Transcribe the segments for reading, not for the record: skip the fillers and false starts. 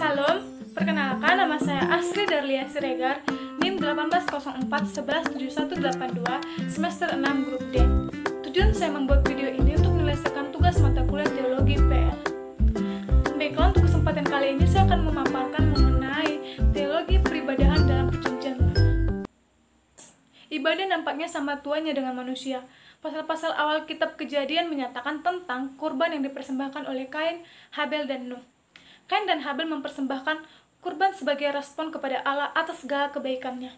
Salam, perkenalkan nama saya Asri Darlia Siregar, NIM 1804117182, semester 6 grup D. Tujuan saya membuat video ini untuk menyelesaikan tugas mata kuliah teologi PL. Baiklah, untuk kesempatan kali ini saya akan memaparkan mengenai teologi peribadahan dalam perjanjian lama. Ibadah nampaknya sama tuanya dengan manusia. Pasal-pasal awal kitab Kejadian menyatakan tentang kurban yang dipersembahkan oleh Kain, Habel, dan Nuh. Kain dan Habel mempersembahkan kurban sebagai respon kepada Allah atas segala kebaikannya,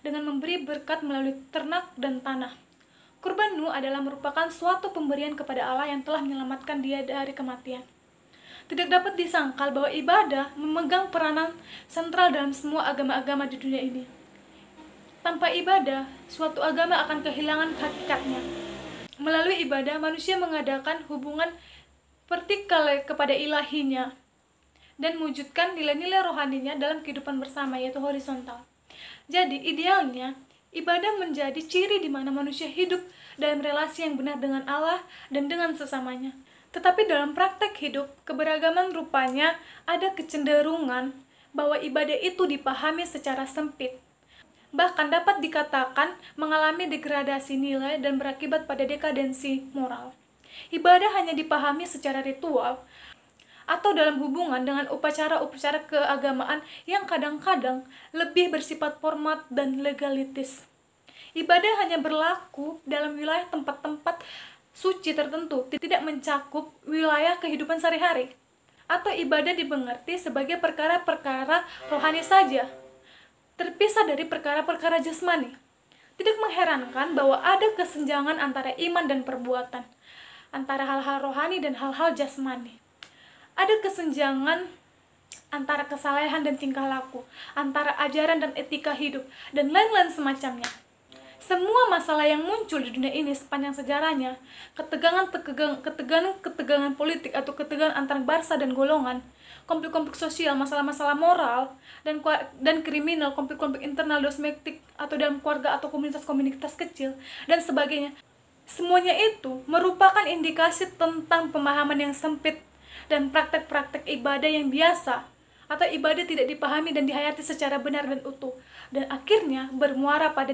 dengan memberi berkat melalui ternak dan tanah. Kurban Nuh adalah merupakan suatu pemberian kepada Allah yang telah menyelamatkan dia dari kematian. Tidak dapat disangkal bahwa ibadah memegang peranan sentral dalam semua agama-agama di dunia ini. Tanpa ibadah, suatu agama akan kehilangan hakikatnya. Melalui ibadah, manusia mengadakan hubungan vertikal kepada ilahinya dan mewujudkan nilai-nilai rohaninya dalam kehidupan bersama, yaitu horizontal. Jadi, idealnya, ibadah menjadi ciri di mana manusia hidup dalam relasi yang benar dengan Allah dan dengan sesamanya. Tetapi dalam praktek hidup, keberagaman rupanya ada kecenderungan bahwa ibadah itu dipahami secara sempit. Bahkan dapat dikatakan mengalami degradasi nilai dan berakibat pada dekadensi moral. Ibadah hanya dipahami secara ritual atau dalam hubungan dengan upacara-upacara keagamaan yang kadang-kadang lebih bersifat format dan legalitis. Ibadah hanya berlaku dalam wilayah tempat-tempat suci tertentu, tidak mencakup wilayah kehidupan sehari-hari. Atau ibadah dimengerti sebagai perkara-perkara rohani saja, terpisah dari perkara-perkara jasmani. Tidak mengherankan bahwa ada kesenjangan antara iman dan perbuatan, antara hal-hal rohani dan hal-hal jasmani. Ada kesenjangan antara kesalehan dan tingkah laku, antara ajaran dan etika hidup, dan lain-lain semacamnya. Semua masalah yang muncul di dunia ini sepanjang sejarahnya, ketegangan politik atau ketegangan antar bangsa dan golongan, konflik-konflik sosial, masalah-masalah moral, dan kriminal, konflik-konflik internal domestik atau dalam keluarga atau komunitas-komunitas kecil, dan sebagainya. Semuanya itu merupakan indikasi tentang pemahaman yang sempit dan praktek-praktek ibadah yang biasa, atau ibadah tidak dipahami dan dihayati secara benar dan utuh, dan akhirnya bermuara pada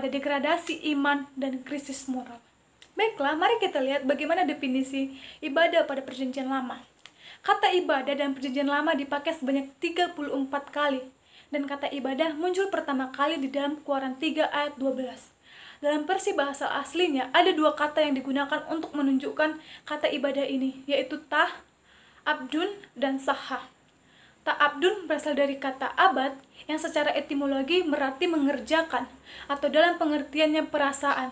degradasi iman dan krisis moral. Baiklah, mari kita lihat bagaimana definisi ibadah pada perjanjian lama. Kata ibadah dalam perjanjian lama dipakai sebanyak 34 kali, dan kata ibadah muncul pertama kali di dalam Keluaran 3 ayat 12. Dalam versi bahasa aslinya, ada dua kata yang digunakan untuk menunjukkan kata ibadah ini, yaitu abdun dan saha. Abdun berasal dari kata abad yang secara etimologi berarti mengerjakan atau dalam pengertiannya perasaan,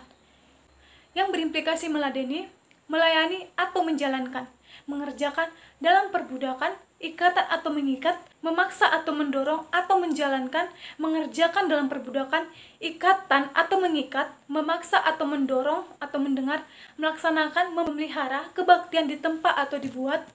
yang berimplikasi meladeni, melayani atau menjalankan, mengerjakan dalam perbudakan, ikatan atau mengikat, memaksa atau mendorong atau menjalankan, mengerjakan dalam perbudakan, ikatan atau mengikat, memaksa atau mendorong atau mendengar, melaksanakan, memelihara, kebaktian di tempat atau dibuat,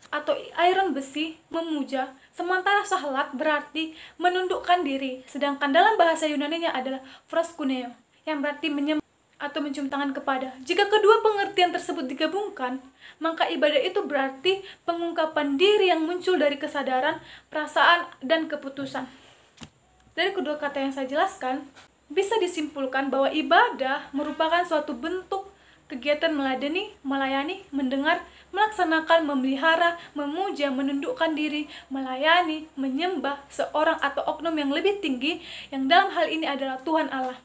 atau iron besi, memuja. Sementara sahlat berarti menundukkan diri, sedangkan dalam bahasa Yunaninya adalah proskuneo, yang berarti menyembah atau mencium tangan kepada. Jika kedua pengertian tersebut digabungkan, maka ibadah itu berarti pengungkapan diri yang muncul dari kesadaran, perasaan, dan keputusan. Dari kedua kata yang saya jelaskan, bisa disimpulkan bahwa ibadah merupakan suatu bentuk kegiatan meladeni, melayani, mendengar, melaksanakan, memelihara, memuja, menundukkan diri, melayani, menyembah seorang atau oknum yang lebih tinggi, yang dalam hal ini adalah Tuhan Allah.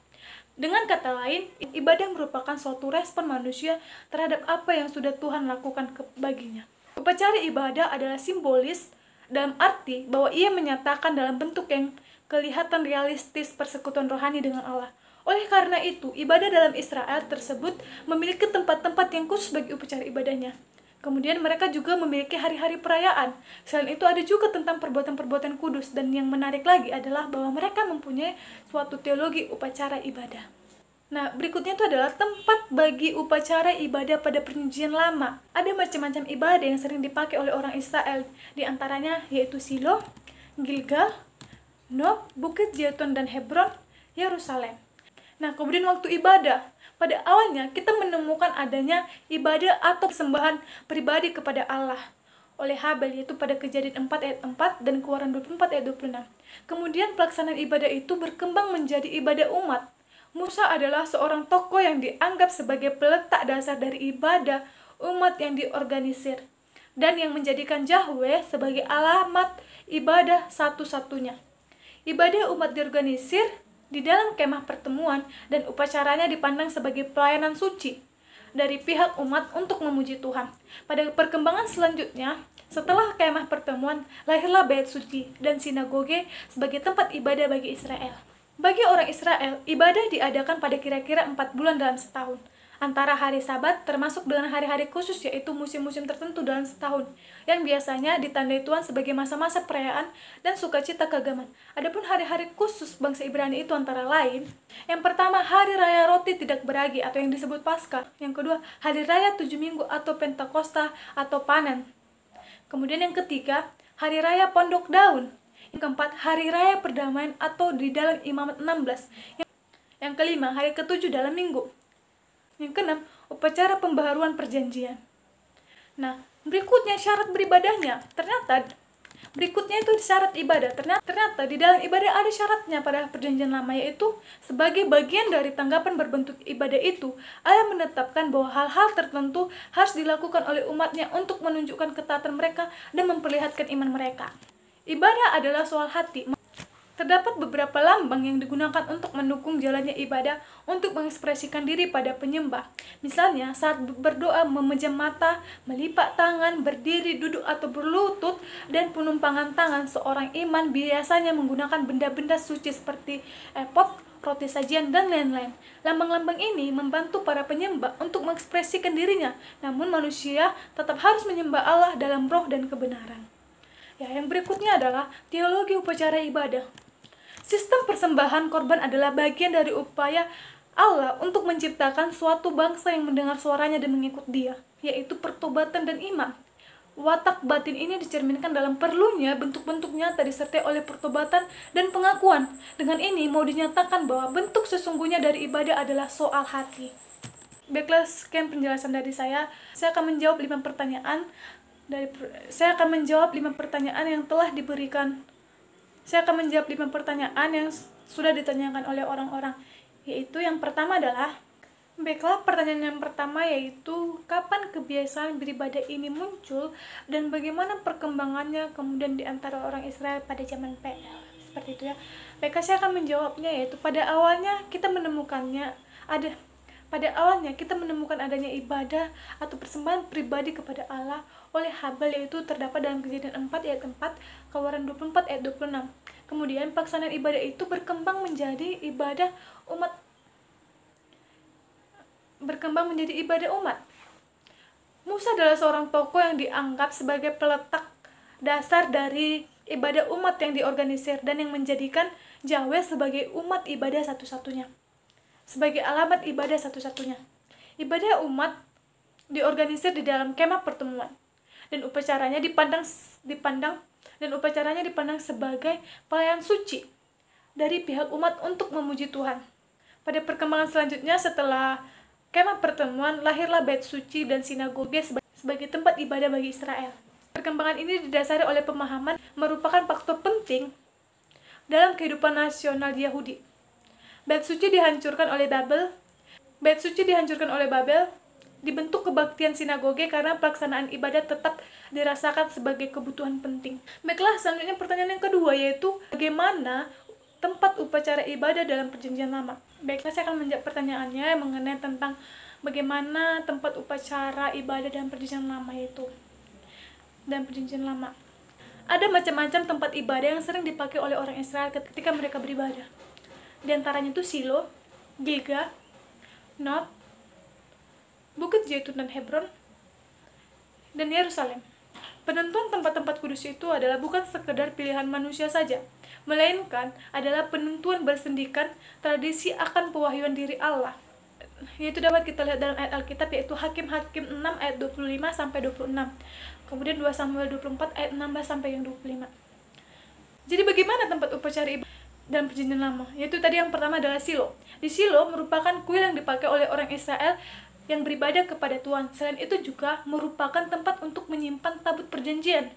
Dengan kata lain, ibadah merupakan suatu respon manusia terhadap apa yang sudah Tuhan lakukan baginya. Upacara ibadah adalah simbolis dalam arti bahwa ia menyatakan dalam bentuk yang kelihatan realistis persekutuan rohani dengan Allah. Oleh karena itu, ibadah dalam Israel tersebut memiliki tempat-tempat yang khusus bagi upacara ibadahnya. Kemudian mereka juga memiliki hari-hari perayaan. Selain itu ada juga tentang perbuatan-perbuatan kudus, dan yang menarik lagi adalah bahwa mereka mempunyai suatu teologi upacara ibadah. Nah, berikutnya itu adalah tempat bagi upacara ibadah pada perjanjian lama. Ada macam-macam ibadah yang sering dipakai oleh orang Israel, di antaranya yaitu Silo, Gilgal, Nob, Bukit Zaitun, dan Hebron, Yerusalem. Nah, kemudian waktu ibadah. Pada awalnya kita menemukan adanya ibadah atau persembahan pribadi kepada Allah. oleh Habel, yaitu pada Kejadian 4 ayat 4 dan Keluaran 24 ayat 26. Kemudian pelaksanaan ibadah itu berkembang menjadi ibadah umat. Musa adalah seorang tokoh yang dianggap sebagai peletak dasar dari ibadah umat yang diorganisir, dan yang menjadikan Yahweh sebagai alamat ibadah satu-satunya. Ibadah umat diorganisir di dalam kemah pertemuan, dan upacaranya dipandang sebagai pelayanan suci dari pihak umat untuk memuji Tuhan. Pada perkembangan selanjutnya, setelah kemah pertemuan, lahirlah bait suci dan sinagoge sebagai tempat ibadah bagi Israel. Bagi orang Israel, ibadah diadakan pada kira-kira 4 bulan dalam setahun, antara hari Sabat termasuk dengan hari-hari khusus, yaitu musim-musim tertentu dalam setahun, yang biasanya ditandai Tuhan sebagai masa-masa perayaan dan sukacita keagamaan. Adapun hari-hari khusus bangsa Ibrani itu antara lain, yang pertama, hari raya roti tidak beragi atau yang disebut Paskah. Yang kedua, hari raya 7 minggu atau Pentakosta atau panen. Kemudian yang ketiga, hari raya pondok daun. Yang keempat, hari raya perdamaian atau di dalam Imamat 16. Yang kelima, hari ketujuh dalam minggu. Yang keenam, upacara pembaharuan perjanjian. Nah, berikutnya syarat beribadahnya. Berikutnya itu syarat ibadah. Ternyata di dalam ibadah ada syaratnya pada perjanjian lama, yaitu sebagai bagian dari tanggapan berbentuk ibadah itu, Allah menetapkan bahwa hal-hal tertentu harus dilakukan oleh umatnya untuk menunjukkan ketaatan mereka dan memperlihatkan iman mereka. Ibadah adalah soal hati. Terdapat beberapa lambang yang digunakan untuk mendukung jalannya ibadah untuk mengekspresikan diri pada penyembah. Misalnya, saat berdoa memejam mata, melipat tangan, berdiri, duduk atau berlutut, dan penumpangan tangan. Seorang iman biasanya menggunakan benda-benda suci seperti epod, roti sajian, dan lain-lain. Lambang-lambang ini membantu para penyembah untuk mengekspresikan dirinya, namun manusia tetap harus menyembah Allah dalam roh dan kebenaran. Ya, yang berikutnya adalah teologi upacara ibadah. Sistem persembahan korban adalah bagian dari upaya Allah untuk menciptakan suatu bangsa yang mendengar suaranya dan mengikut Dia, yaitu pertobatan dan iman. Watak batin ini dicerminkan dalam perlunya bentuk-bentuk nyata disertai oleh pertobatan dan pengakuan. Dengan ini mau dinyatakan bahwa bentuk sesungguhnya dari ibadah adalah soal hati. Baiklah, sekian penjelasan dari saya. Saya akan menjawab 5 pertanyaan yang telah diberikan. Saya akan menjawab 5 pertanyaan yang sudah ditanyakan oleh orang-orang. Yaitu yang pertama adalah, baiklah, pertanyaan yang pertama yaitu kapan kebiasaan beribadah ini muncul dan bagaimana perkembangannya kemudian di antara orang Israel pada zaman PL. Seperti itu ya. Baiklah, saya akan menjawabnya, yaitu pada awalnya kita menemukan adanya ibadah atau persembahan pribadi kepada Allah oleh Habel, yaitu terdapat dalam Kejadian 4 ayat 4, Keluaran 24 ayat 26. Kemudian pelaksanaan ibadah itu berkembang menjadi ibadah umat. Musa adalah seorang tokoh yang dianggap sebagai peletak dasar dari ibadah umat yang diorganisir dan yang menjadikan Yahweh sebagai umat ibadah satu-satunya. Sebagai alamat ibadah satu-satunya. Ibadah umat diorganisir di dalam kemah pertemuan, dan upacaranya dipandang sebagai pelayanan suci dari pihak umat untuk memuji Tuhan. Pada perkembangan selanjutnya setelah kemah pertemuan, lahirlah bait suci dan sinagoge sebagai tempat ibadah bagi Israel. Perkembangan ini didasari oleh pemahaman merupakan faktor penting dalam kehidupan nasional Yahudi. Bait suci dihancurkan oleh Babel, dibentuk kebaktian sinagoge karena pelaksanaan ibadah tetap dirasakan sebagai kebutuhan penting. Baiklah, selanjutnya pertanyaan yang kedua, yaitu bagaimana tempat upacara ibadah dalam perjanjian lama. Baiklah, saya akan menjawab pertanyaannya mengenai tentang bagaimana tempat upacara ibadah dalam perjanjian lama itu. Dalam perjanjian lama, ada macam-macam tempat ibadah yang sering dipakai oleh orang Israel ketika mereka beribadah. Di antaranya itu Silo, Gilgal, Nob, Bukit Zaitun dan Hebron, dan Yerusalem. Penentuan tempat-tempat kudus itu adalah bukan sekedar pilihan manusia saja, melainkan adalah penentuan bersendikan tradisi akan pewahyuan diri Allah. Yaitu dapat kita lihat dalam ayat Alkitab, yaitu Hakim-Hakim 6 ayat 25 sampai 26. Kemudian 2 Samuel 24 ayat 16 sampai yang 25. Jadi bagaimana tempat upacara ibadah dalam perjanjian lama? Yaitu tadi yang pertama adalah Silo. Di Silo merupakan kuil yang dipakai oleh orang Israel yang beribadah kepada Tuhan. Selain itu juga merupakan tempat untuk menyimpan tabut perjanjian.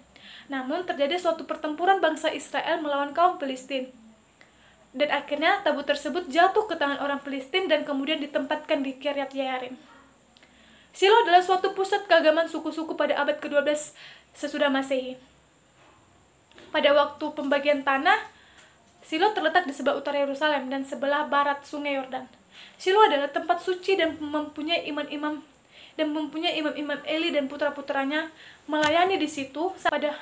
Namun terjadi suatu pertempuran bangsa Israel melawan kaum Filistin. Dan akhirnya tabut tersebut jatuh ke tangan orang Filistin dan kemudian ditempatkan di Kiryat Yearim. Silo adalah suatu pusat keagamaan suku-suku pada abad ke-12 sesudah Masehi. Pada waktu pembagian tanah, Silo terletak di sebelah utara Yerusalem dan sebelah barat Sungai Yordan. Silo adalah tempat suci dan mempunyai imam-imam Eli dan putra-putranya melayani di situ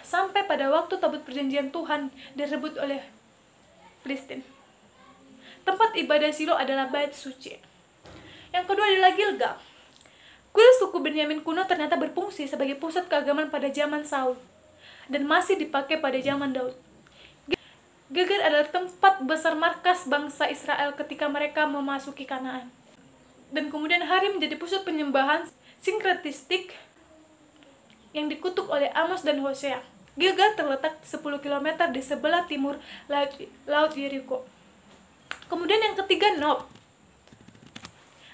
sampai pada waktu tabut perjanjian Tuhan direbut oleh Filistin. Tempat ibadah Silo adalah bait suci. Yang kedua adalah Gilgal. Kuil suku Benyamin kuno ternyata berfungsi sebagai pusat keagamaan pada zaman Saul dan masih dipakai pada zaman Daud. Gilgal adalah tempat besar markas bangsa Israel ketika mereka memasuki Kanaan. Dan kemudian hari menjadi pusat penyembahan sinkretistik yang dikutuk oleh Amos dan Hosea. Gilgal terletak 10 km di sebelah timur Laut Yeriko. Kemudian yang ketiga, Nob.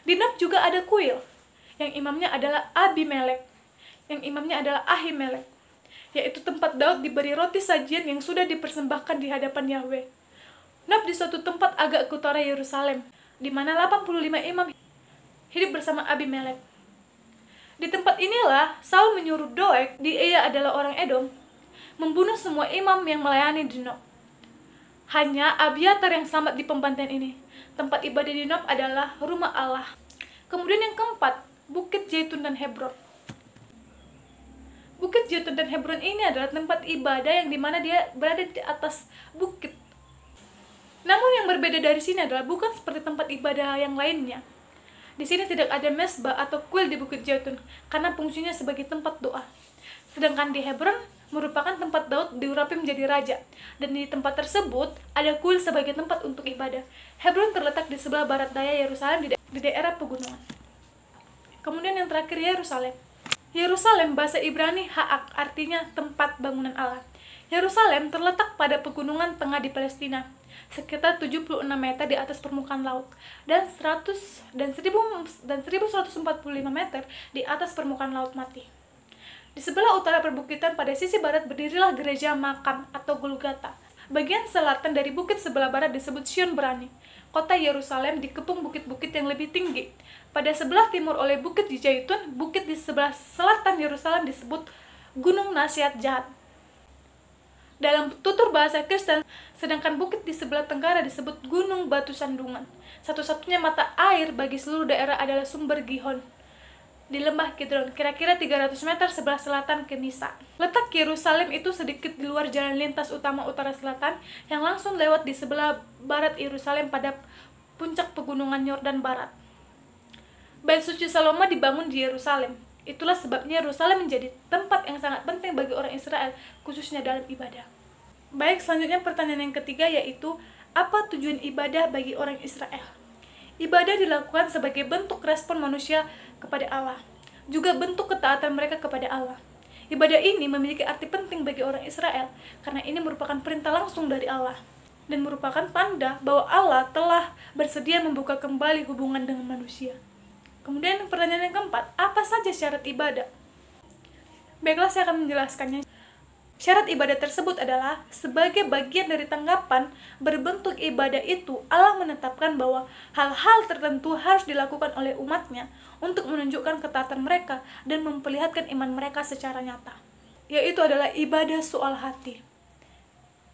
Di Nob juga ada kuil yang imamnya adalah Abimelek, yang imamnya adalah Ahimelek, yaitu tempat Daud diberi roti sajian yang sudah dipersembahkan di hadapan Yahweh. Nob di suatu tempat agak ke utara Yerusalem, di mana 85 imam hidup bersama Abimelek. Di tempat inilah Saul menyuruh Doeg, ia adalah orang Edom, membunuh semua imam yang melayani di Nob. Hanya Abiatar yang selamat di pembantaian ini. Tempat ibadah di Nob adalah rumah Allah. Kemudian yang keempat, Bukit Zaitun dan Hebron. Bukit Zaitun dan Hebron ini adalah tempat ibadah yang dimana dia berada di atas bukit. Namun yang berbeda dari sini adalah bukan seperti tempat ibadah yang lainnya. Di sini tidak ada mesbah atau kuil di Bukit Zaitun karena fungsinya sebagai tempat doa. Sedangkan di Hebron merupakan tempat Daud diurapi menjadi raja, dan di tempat tersebut ada kuil sebagai tempat untuk ibadah. Hebron terletak di sebelah barat daya Yerusalem di daerah pegunungan. Kemudian yang terakhir, Yerusalem. Yerusalem bahasa Ibrani Ha'ak, artinya tempat bangunan Allah. Yerusalem terletak pada pegunungan tengah di Palestina, sekitar 76 meter di atas permukaan laut dan 1145 meter di atas permukaan laut mati. Di sebelah utara perbukitan pada sisi barat berdirilah gereja makam atau Golgota. Bagian selatan dari bukit sebelah barat disebut Sion Berani. Kota Yerusalem dikepung bukit-bukit yang lebih tinggi. Pada sebelah timur oleh Bukit Zaitun, bukit di sebelah selatan Yerusalem disebut Gunung Nasihat Jahat dalam tutur bahasa Kristen, sedangkan bukit di sebelah tenggara disebut Gunung Batu Sandungan. Satu-satunya mata air bagi seluruh daerah adalah sumber Gihon di lembah Kidron, kira-kira 300 meter sebelah selatan Kenisa. Letak Yerusalem itu sedikit di luar jalan lintas utama utara selatan yang langsung lewat di sebelah barat Yerusalem pada puncak pegunungan Yordan Barat. Bait suci Salomo dibangun di Yerusalem. Itulah sebabnya Yerusalem menjadi tempat yang sangat penting bagi orang Israel, khususnya dalam ibadah. Baik, selanjutnya pertanyaan yang ketiga yaitu, apa tujuan ibadah bagi orang Israel? Ibadah dilakukan sebagai bentuk respon manusia kepada Allah, juga bentuk ketaatan mereka kepada Allah. Ibadah ini memiliki arti penting bagi orang Israel, karena ini merupakan perintah langsung dari Allah, dan merupakan tanda bahwa Allah telah bersedia membuka kembali hubungan dengan manusia. Kemudian pertanyaan yang keempat, apa saja syarat ibadah? Baiklah, saya akan menjelaskannya. Syarat ibadah tersebut adalah sebagai bagian dari tanggapan berbentuk ibadah itu, Allah menetapkan bahwa hal-hal tertentu harus dilakukan oleh umatnya untuk menunjukkan ketaatan mereka dan memperlihatkan iman mereka secara nyata. Yaitu adalah ibadah soal hati.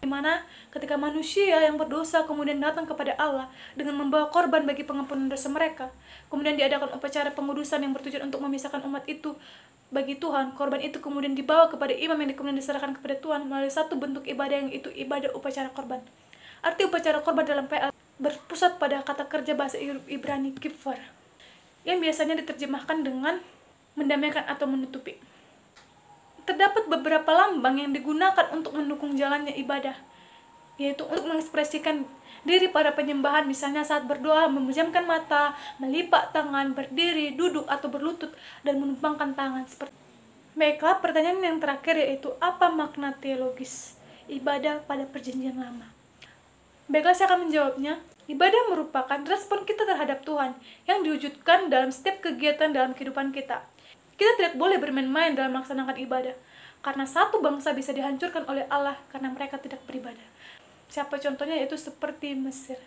Dimana ketika manusia yang berdosa kemudian datang kepada Allah dengan membawa korban bagi pengampunan dosa mereka, kemudian diadakan upacara pengudusan yang bertujuan untuk memisahkan umat itu bagi Tuhan, korban itu kemudian dibawa kepada imam yang kemudian diserahkan kepada Tuhan melalui satu bentuk ibadah yang itu ibadah upacara korban. Arti upacara korban dalam PL berpusat pada kata kerja bahasa Ibrani kifar, yang biasanya diterjemahkan dengan mendamaikan atau menutupi. Terdapat beberapa lambang yang digunakan untuk mendukung jalannya ibadah, yaitu untuk mengekspresikan diri pada penyembahan, misalnya saat berdoa, memejamkan mata, melipat tangan, berdiri, duduk, atau berlutut, dan menumpangkan tangan. Baiklah, pertanyaan yang terakhir yaitu, apa makna teologis ibadah pada perjanjian lama? Baiklah, saya akan menjawabnya. Ibadah merupakan respon kita terhadap Tuhan yang diwujudkan dalam setiap kegiatan dalam kehidupan kita. Kita tidak boleh bermain-main dalam melaksanakan ibadah, karena satu bangsa bisa dihancurkan oleh Allah karena mereka tidak beribadah. Siapa contohnya? Yaitu seperti Mesir.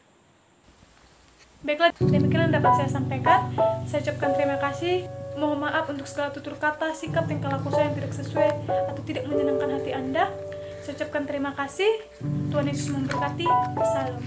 Baiklah, demikian yang dapat saya sampaikan. Saya ucapkan terima kasih. Mohon maaf untuk segala tutur kata, sikap, tingkah laku saya yang tidak sesuai atau tidak menyenangkan hati Anda. Saya ucapkan terima kasih. Tuhan Yesus memberkati. Salam.